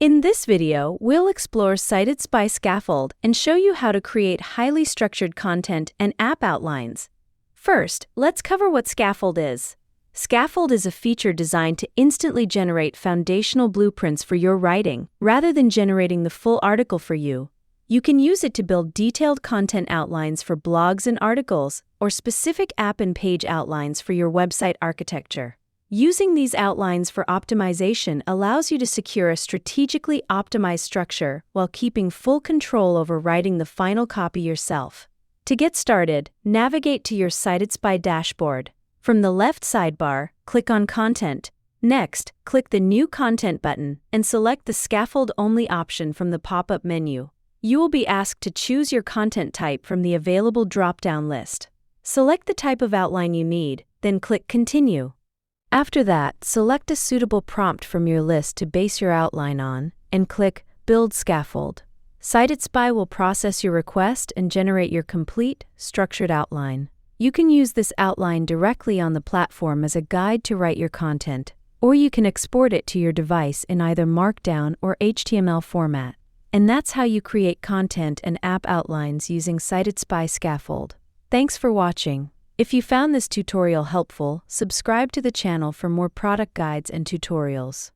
In this video, we'll explore CitedSpy Scaffold and show you how to create highly structured content and app outlines. First, let's cover what Scaffold is. Scaffold is a feature designed to instantly generate foundational blueprints for your writing, rather than generating the full article for you. You can use it to build detailed content outlines for blogs and articles, or specific app and page outlines for your website architecture. Using these outlines for optimization allows you to secure a strategically optimized structure while keeping full control over writing the final copy yourself. To get started, navigate to your CitedSpy dashboard. From the left sidebar, click on Content. Next, click the New Content button and select the Scaffold-only option from the pop-up menu. You will be asked to choose your content type from the available drop-down list. Select the type of outline you need, then click Continue. After that, select a suitable prompt from your list to base your outline on, and click Build Scaffold. CitedSpy will process your request and generate your complete, structured outline. You can use this outline directly on the platform as a guide to write your content, or you can export it to your device in either Markdown or HTML format. And that's how you create content and app outlines using CitedSpy Scaffold. Thanks for watching. If you found this tutorial helpful, subscribe to the channel for more product guides and tutorials.